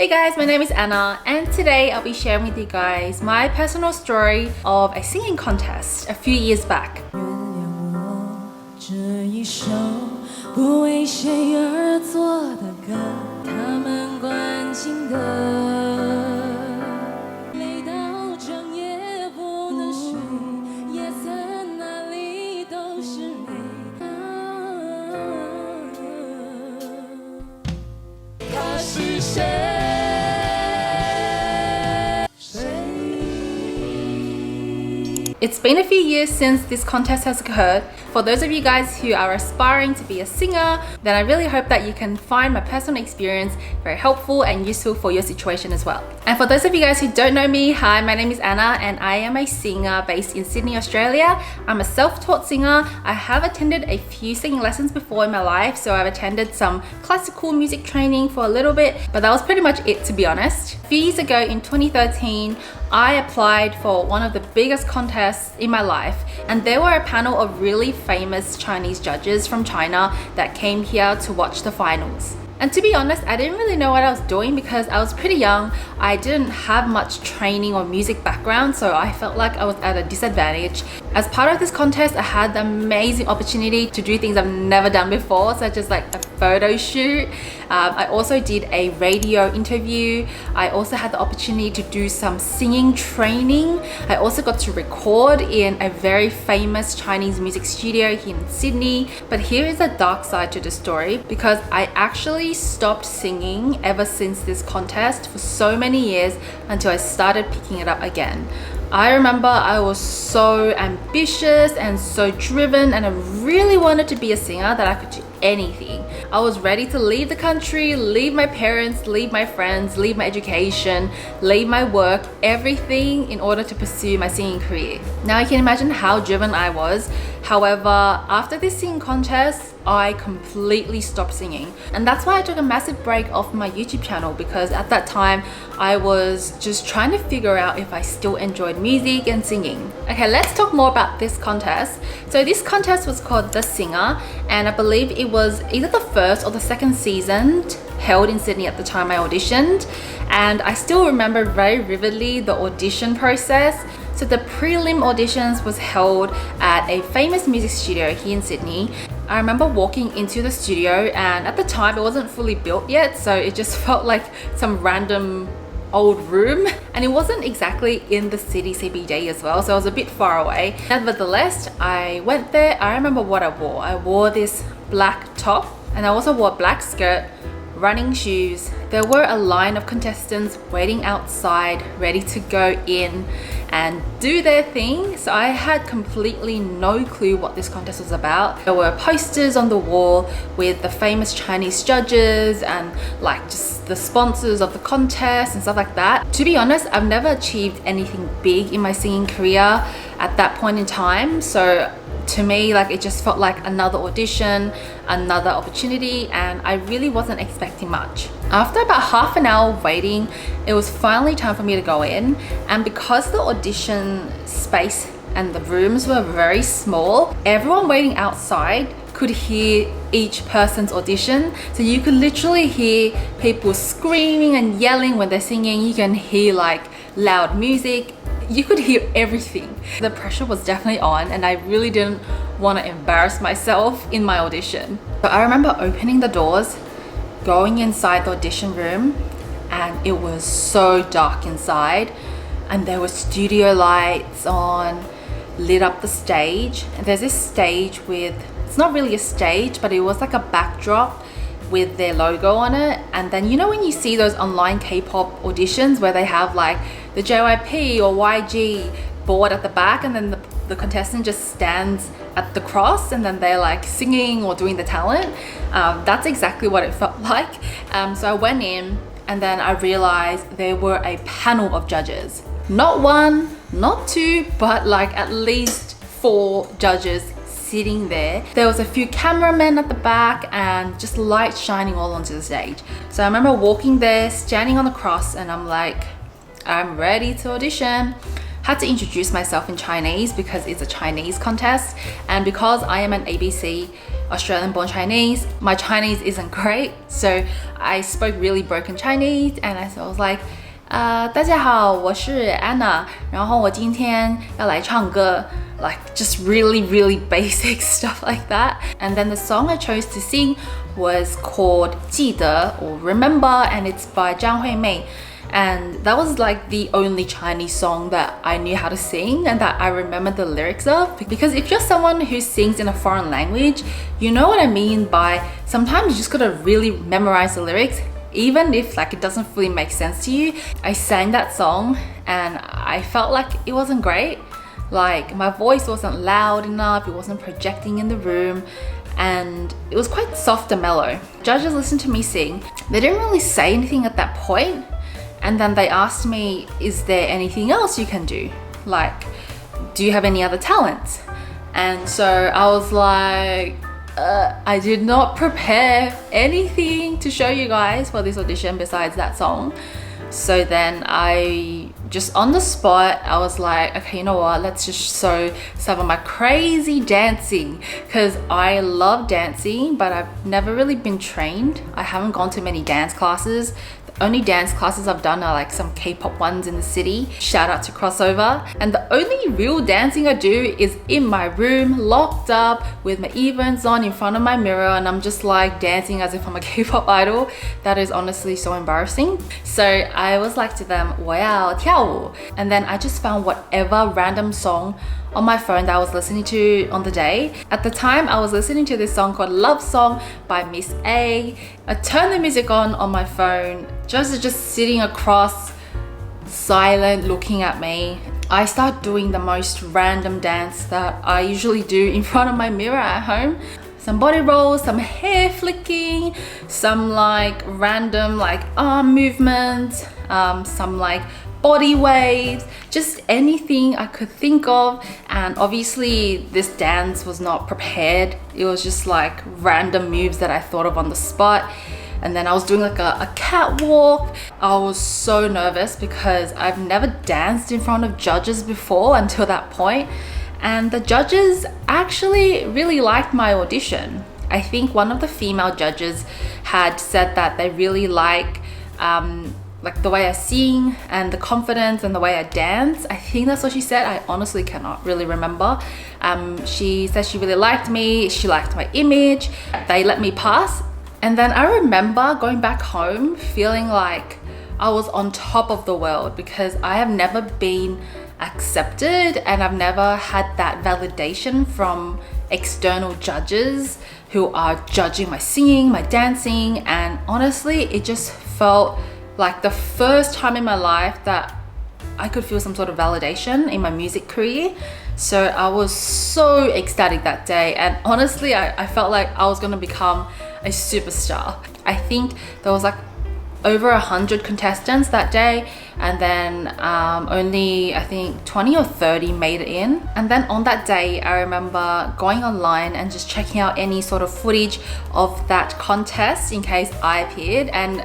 Hey guys, my name is Anna and today I'll be sharing with you guys my personal story of a singing contest a few years back. It's been a few years since this contest has occurred. For those of you guys who are aspiring to be a singer, then I really hope that you can find my personal experience very helpful and useful for your situation as well. And for those of you guys who don't know me, hi, my name is Anna and I am a singer based in Sydney, Australia. I'm a self-taught singer. I have attended a few singing lessons before in my life, so I've attended some classical music training for a little bit, but that was pretty much it, to be honest. A few years ago in 2013, I applied for one of the biggest contests in my life, and there were a panel of really famous Chinese judges from China that came here to watch the finals. And to be honest, I didn't really know what I was doing because I was pretty young. I didn't have much training or music background, so I felt like I was at a disadvantage. As part of this contest, I had the amazing opportunity to do things I've never done before, such as like a photo shoot. I also did a radio interview. I also had the opportunity to do some singing training. I also got to record in a very famous Chinese music studio here in Sydney. But here is a dark side to the story, because I actually stopped singing ever since this contest for so many years until I started picking it up again. I remember I was so ambitious and so driven, and I really wanted to be a singer that I could do anything. I was ready to leave the country, leave my parents, leave my friends, leave my education, leave my work, everything in order to pursue my singing career. Now you can imagine how driven I was. However, after this singing contest, I completely stopped singing. And that's why I took a massive break off my YouTube channel, because at that time I was just trying to figure out if I still enjoyed music and singing. Okay, let's talk more about this contest. So this contest was called The Singer, and I believe it was either the first or the second season held in Sydney at the time I auditioned. And I still remember very vividly the audition process. So the prelim auditions was held at a famous music studio here in Sydney. I remember walking into the studio, and at the time it wasn't fully built yet, so it just felt like some random old room, and it wasn't exactly in the city CBD as well, so it was a bit far away. Nevertheless, I went there. I remember what I wore. I wore this black top, and I also wore a black skirt, running shoes. There were a line of contestants waiting outside, ready to go in and do their thing. So I had completely no clue what this contest was about. There were posters on the wall with the famous Chinese judges and like just the sponsors of the contest and stuff like that. To be honest, I've never achieved anything big in my singing career at that point in time. So to me, like, it just felt like another audition, another opportunity, and I really wasn't expecting much. After about half an hour of waiting, it was finally time for me to go in, and because the audition space and the rooms were very small, everyone waiting outside could hear each person's audition. So you could literally hear people screaming and yelling when they're singing. You can hear like loud music. You could hear everything. The pressure was definitely on, and I really didn't want to embarrass myself in my audition. So I remember opening the doors, going inside the audition room, and it was so dark inside, and there were studio lights on, lit up the stage. And there's this stage with, it's not really a stage, but it was like a backdrop with their logo on it. And then, you know, when you see those online K-pop auditions where they have like the JYP or YG board at the back, and then the contestant just stands at the cross, and then they're like singing or doing the talent. That's exactly what it felt like. So I went in, and then I realized there were a panel of judges. Not one, not two, but like at least 4 judges sitting there. There was a few cameramen at the back and just lights shining all onto the stage. So I remember walking there, standing on the cross, and I'm like, I'm ready to audition. had to introduce myself in Chinese because it's a Chinese contest, and because I am an ABC Australian born Chinese, my Chinese isn't great, so I spoke really broken Chinese, and I was like, 大家好，我是 Anna， 然后我今天要来唱歌 like just really basic stuff like that. And then the song I chose to sing was called 记得 or Remember, and it's by Zhang Huimei. And that was like the only Chinese song that I knew how to sing and that I remember the lyrics of. Because if you're someone who sings in a foreign language, you know what I mean by sometimes you just gotta really memorize the lyrics, even if like it doesn't fully make sense to you. I sang that song and I felt like it wasn't great. Like my voice wasn't loud enough, it wasn't projecting in the room, and it was quite soft and mellow. Judges listened to me sing. They didn't really say anything at that point. And then they asked me, is there anything else you can do? Like, do you have any other talents? And so I was like, I did not prepare anything to show you guys for this audition besides that song. So then I just on the spot, I was like, okay, you know what? Let's just show some of my crazy dancing, because I love dancing, but I've never really been trained. I haven't gone to many dance classes. Only dance classes I've done are like some K-pop ones in the city. Shout out to Crossover. And the only real dancing I do is in my room, locked up with my earphones on in front of my mirror, and I'm just like dancing as if I'm a K-pop idol. That is honestly so embarrassing. So I was like to them, 我要跳舞. And then I just found whatever random song on my phone that I was listening to on the day. At the time, I was listening to this song called Love Song by Miss A. I turned the music on my phone, just sitting across, silent, looking at me. I start doing the most random dance that I usually do in front of my mirror at home. Some body rolls, some hair flicking, some like random like arm movements, some like body waves, just anything I could think of. And obviously this dance was not prepared. It was just like random moves that I thought of on the spot. And then I was doing like a catwalk. I was so nervous because I've never danced in front of judges before until that point. And the judges actually really liked my audition. I think one of the female judges had said that they really like the way I sing and the confidence and the way I dance. I think that's what she said. I honestly cannot really remember. She said she really liked me. She liked my image. They let me pass. And then I remember going back home feeling like I was on top of the world, because I have never been accepted and I've never had that validation from external judges who are judging my singing, my dancing. And honestly, it just felt like the first time in my life that I could feel some sort of validation in my music career. So I was so ecstatic that day, and honestly I felt like I was gonna become a superstar. I think there was like over 100 contestants that day, and then only I think 20 or 30 made it in. And then on that day, I remember going online and just checking out any sort of footage of that contest in case I appeared, and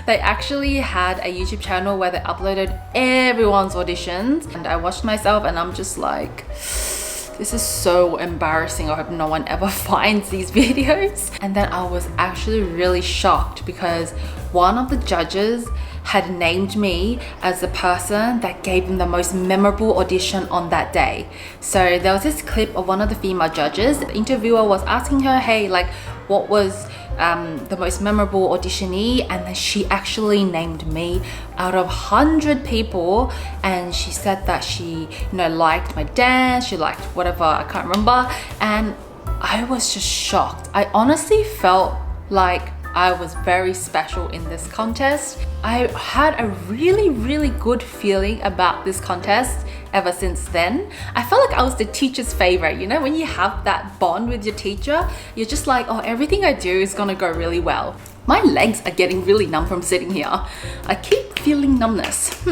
they actually had a YouTube channel where they uploaded everyone's auditions, and I watched myself and I'm just like, this is so embarrassing. I hope no one ever finds these videos. And then I was actually really shocked because one of the judges had named me as the person that gave them the most memorable audition on that day. So there was this clip of one of the female judges. The interviewer was asking her, hey, like, what was the most memorable auditionee? And then she actually named me out of 100 people, and she said that she, liked my dance, she liked whatever, I can't remember. And I was just shocked. I honestly felt like I was very special in this contest. I had a really good feeling about this contest ever since then. I felt like I was the teacher's favorite. When you have that bond with your teacher, you're just like, oh, everything I do is gonna go really well. My legs are getting really numb from sitting here. I keep feeling numbness.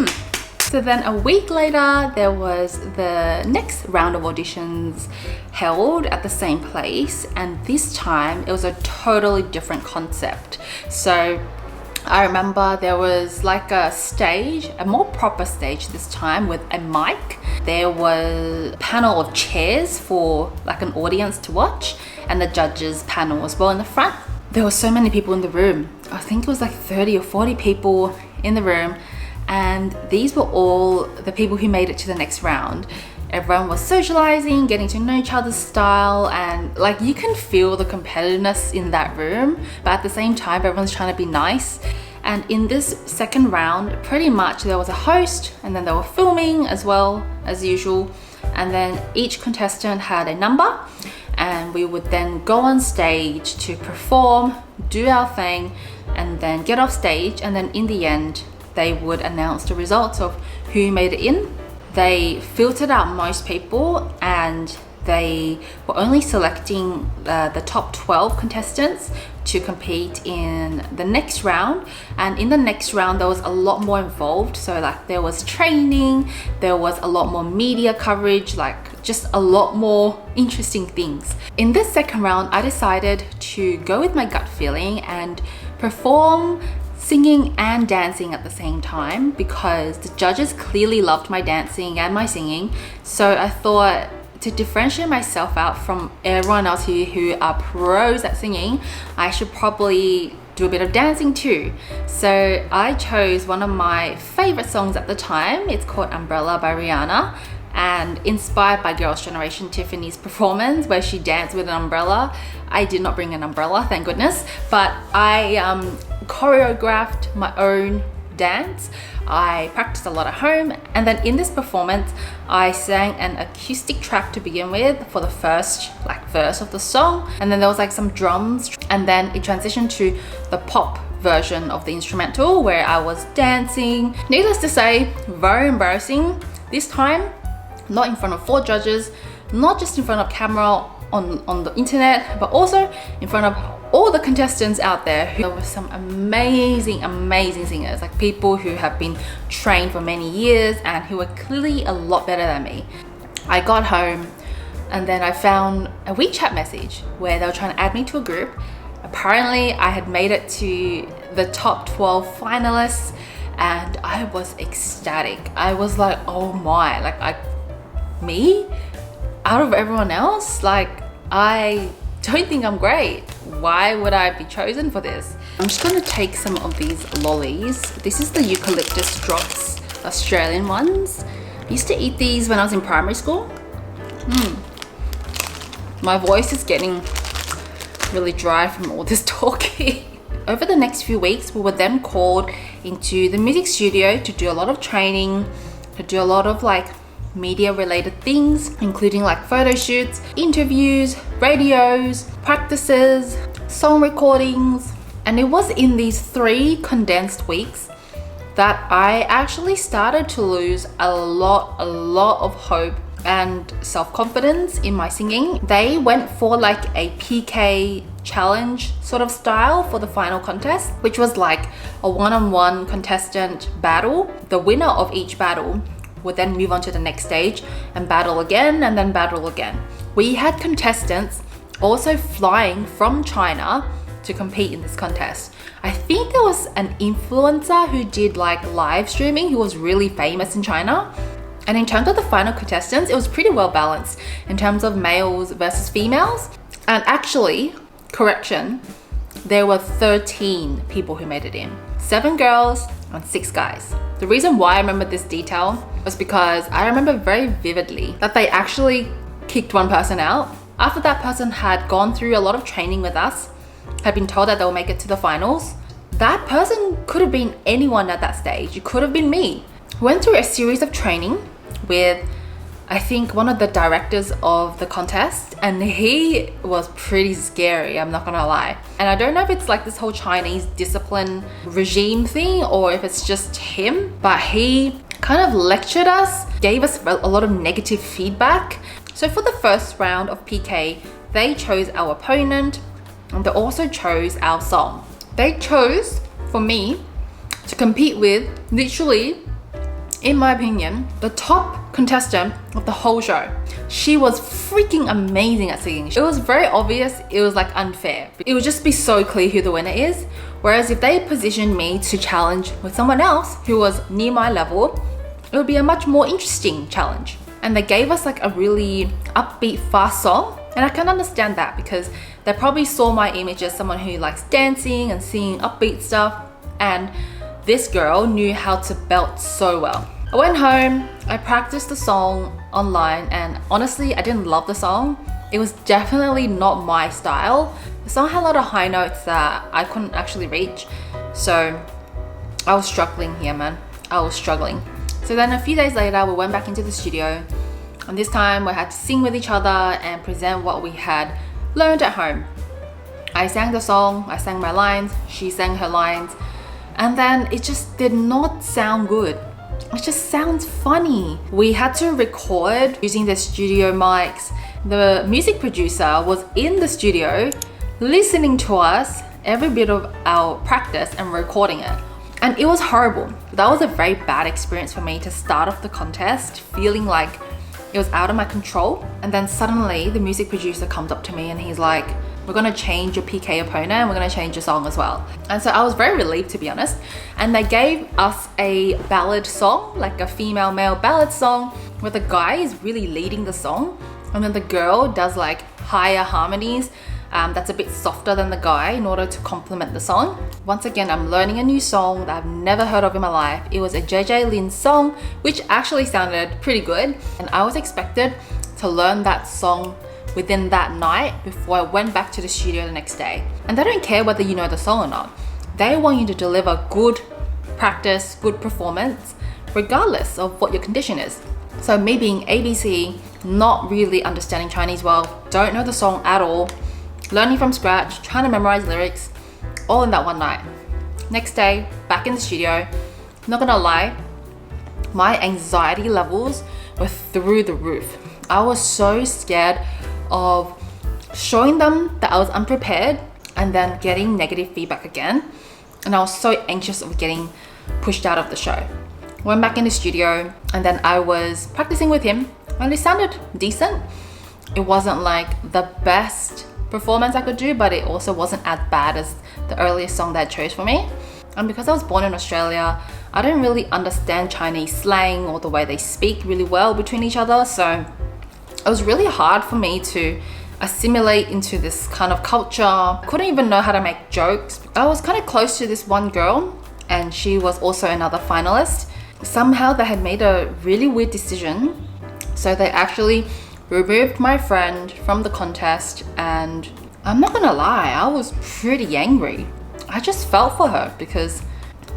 So then a week later, there was the next round of auditions held at the same place, and this time it was a totally different concept. So I remember there was like a stage, a more proper stage this time, with a mic. There was a panel of chairs for like an audience to watch, and the judges panel as well in the front. There were so many people in the room. I think it was like 30 or 40 people in the room, and these were all the people who made it to the next round. Everyone was socializing, getting to know each other's style, and like you can feel the competitiveness in that room, but at the same time everyone's trying to be nice. And in this second round, pretty much there was a host, and then they were filming as well as usual, and then each contestant had a number, and we would then go on stage to perform, do our thing, and then get off stage, and then in the end they would announce the results of who made it in. They filtered out most people, and they were only selecting the top 12 contestants to compete in the next round. And in the next round there was a lot more involved, so like there was training, there was a lot more media coverage, like just a lot more interesting things. In this second round I decided to go with my gut feeling and perform singing and dancing at the same time, because the judges clearly loved my dancing and my singing. So I thought, to differentiate myself out from everyone else here who are pros at singing, I should probably do a bit of dancing too. So I chose one of my favorite songs at the time. It's called Umbrella by Rihanna, and inspired by Girls' Generation Tiffany's performance where she danced with an umbrella. I did not bring an umbrella, thank goodness, but I choreographed my own dance. I practiced a lot at home, and then in this performance I sang an acoustic track to begin with for the first verse of the song, and then there was like some drums, and then it transitioned to the pop version of the instrumental where I was dancing. Needless to say, very embarrassing. This time not in front of 4 judges, not just in front of camera on the internet, but also in front of all the contestants out there. There were some amazing singers, like people who have been trained for many years and who were clearly a lot better than me. I got home and then I found a WeChat message where they were trying to add me to a group. Apparently I had made it to the top 12 finalists, and I was ecstatic. I was like, oh my, me out of everyone else, I don't think I'm great. Why would I be chosen for this? I'm just gonna take some of these lollies. This is the eucalyptus drops, Australian ones. I used to eat these when I was in primary school. My voice is getting really dry from all this talking. Over the next few weeks, we were then called into the music studio to do a lot of training, to do a lot of media related things, including photo shoots, interviews, radios, practices, song recordings. And it was in these 3 condensed weeks that I actually started to lose a lot of hope and self-confidence in my singing. They went for a PK challenge sort of style for the final contest, which was a one-on-one contestant battle. The winner of each battle would then move on to the next stage and battle again, and then battle again. We had contestants also flying from China to compete in this contest. I think there was an influencer who did live streaming who was really famous in China. And in terms of the final contestants, it was pretty well balanced in terms of males versus females. And actually, correction, there were 13 people who made it in. 7 girls and 6 guys. The reason why I remember this detail was because I remember very vividly that they actually kicked one person out. After that person had gone through a lot of training with us, had been told that they'll make it to the finals, that person could have been anyone at that stage. It could have been me. Went through a series of training with, I think, one of the directors of the contest, and he was pretty scary, I'm not gonna lie. And I don't know if it's this whole Chinese discipline regime thing or if it's just him, but he kind of lectured us, gave us a lot of negative feedback. So for the first round of PK, they chose our opponent and they also chose our song. They chose for me to compete with, literally, in my opinion, the top contestant of the whole show. She was freaking amazing at singing. It was very obvious, it was like unfair. It would just be so clear who the winner is. Whereas if they positioned me to challenge with someone else who was near my level, it would be a much more interesting challenge. And they gave us like a really upbeat, fast song. And I can understand that because they probably saw my image as someone who likes dancing and singing upbeat stuff. And this girl knew how to belt so well. I went home, I practiced the song online, and honestly, I didn't love the song. It was definitely not my style. The song had a lot of high notes that I couldn't actually reach. So I was struggling here, man. I was struggling. So then a few days later, we went back into the studio, and this time we had to sing with each other and present what we had learned at home. I sang the song, I sang my lines, she sang her lines, and then it just did not sound good. It just sounds funny. We had to record using the studio mics. The music producer was in the studio listening to us, every bit of our practice, and recording it. And it was horrible. That was a very bad experience for me to start off the contest feeling like it was out of my control. And then suddenly the music producer comes up to me and he's like, we're gonna change your PK opponent and we're gonna change your song as well. And so I was very relieved, to be honest. And they gave us a ballad song, like a female male ballad song, where the guy is really leading the song. And then the girl does like higher harmonies that's a bit softer than the guy in order to complement the song. Once again, I'm learning a new song that I've never heard of in my life. It was a JJ Lin song, which actually sounded pretty good. And I was expected to learn that song within that night before I went back to the studio the next day. And they don't care whether you know the song or not. They want you to deliver good practice, good performance, regardless of what your condition is. So me being ABC, not really understanding Chinese well, don't know the song at all, learning from scratch, trying to memorize lyrics, all in that one night. Next day, back in the studio, not gonna lie, my anxiety levels were through the roof. I was so scared of showing them that I was unprepared and then getting negative feedback again. And I was so anxious of getting pushed out of the show. Went back in the studio and then I was practicing with him and it sounded decent. It wasn't like the best performance I could do, but it also wasn't as bad as the earliest song that I chose for me. And because I was born in Australia, I don't really understand Chinese slang or the way they speak really well between each other. So it was really hard for me to assimilate into this kind of culture. I couldn't even know how to make jokes. I was kind of close to this one girl and she was also another finalist. Somehow they had made a really weird decision. So they actually removed my friend from the contest, and I'm not gonna lie, I was pretty angry. I just felt for her because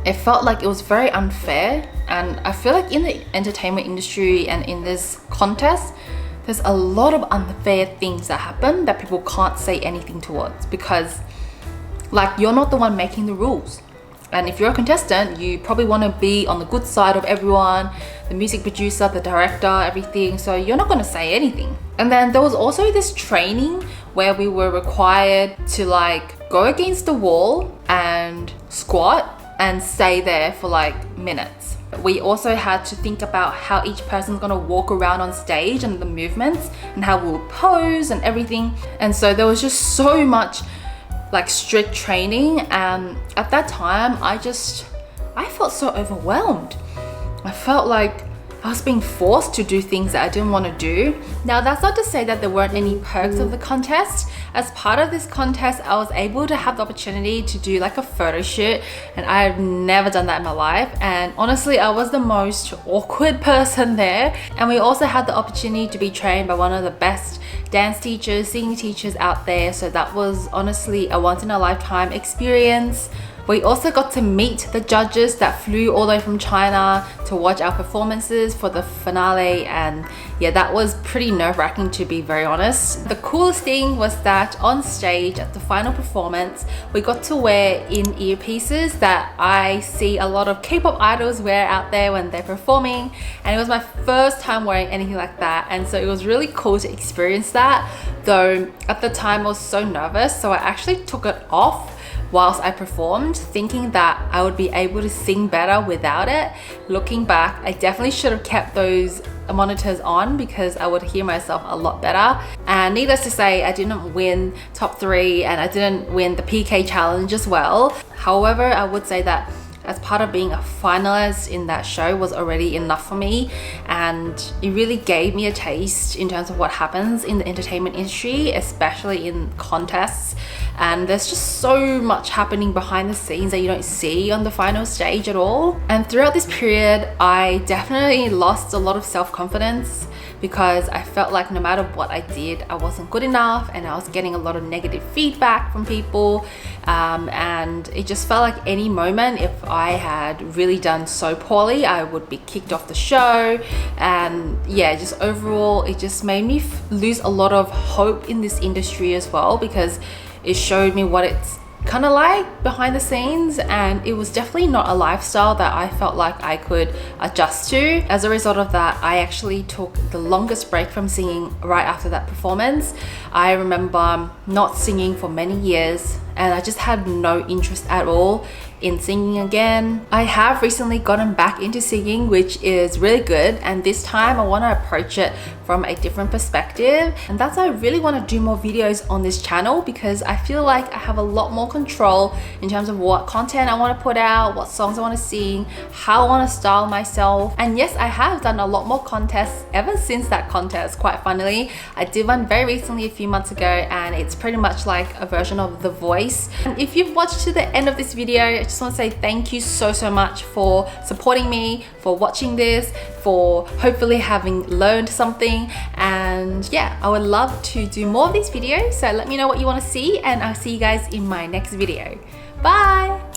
it felt like it was very unfair. And I feel like in the entertainment industry and in this contest, there's a lot of unfair things that happen that people can't say anything towards because like you're not the one making the rules. And if you're a contestant, you probably want to be on the good side of everyone, the music producer, the director, everything. So you're not going to say anything. And then there was also this training where we were required to like go against the wall and squat and stay there for like minutes. We also had to think about how each person's gonna walk around on stage and the movements and how we'll pose and everything. And so there was just so much like strict training, and at that time I felt so overwhelmed. I felt like I was being forced to do things that I didn't want to do. Now that's not to say that there weren't any perks of the contest. As part of this contest, I was able to have the opportunity to do like a photo shoot, and I've never done that in my life. And honestly, I was the most awkward person there. And we also had the opportunity to be trained by one of the best dance teachers, singing teachers out there. So that was honestly a once in a lifetime experience. We also got to meet the judges that flew all the way from China to watch our performances for the finale, and yeah, that was pretty nerve-wracking to be very honest. The coolest thing was that on stage at the final performance, we got to wear in-ear pieces that I see a lot of K-pop idols wear out there when they're performing, and it was my first time wearing anything like that, and so it was really cool to experience that. Though at the time I was so nervous, so I actually took it off whilst I performed, thinking that I would be able to sing better without it. Looking back, I definitely should have kept those monitors on because I would hear myself a lot better. And needless to say, I didn't win top 3 and I didn't win the PK challenge as well. However, I would say that as part of being a finalist in that show was already enough for me, and it really gave me a taste in terms of what happens in the entertainment industry, especially in contests. And there's just so much happening behind the scenes that you don't see on the final stage at all. And throughout this period, I definitely lost a lot of self-confidence because I felt like no matter what I did, I wasn't good enough, and I was getting a lot of negative feedback from people. And it just felt like any moment, if I had really done so poorly, I would be kicked off the show. And yeah, just overall, it just made me lose a lot of hope in this industry as well, because it showed me what it's kind of like behind the scenes, and it was definitely not a lifestyle that I felt like I could adjust to. As a result of that, I actually took the longest break from singing right after that performance. I remember not singing for many years, and I just had no interest at all in singing again. I have recently gotten back into singing, which is really good, and this time I want to approach it from a different perspective, and that's why I really want to do more videos on this channel, because I feel like I have a lot more control in terms of what content I want to put out, what songs I want to sing, how I want to style myself. And yes, I have done a lot more contests ever since that contest. Quite funnily, I did one very recently a few months ago, and it's pretty much like a version of The Voice. And if you've watched to the end of this video, I just want to say thank you so much for supporting me, for watching this, for hopefully having learned something. And yeah, I would love to do more of these videos, so let me know what you want to see, and I'll see you guys in my next video. Bye.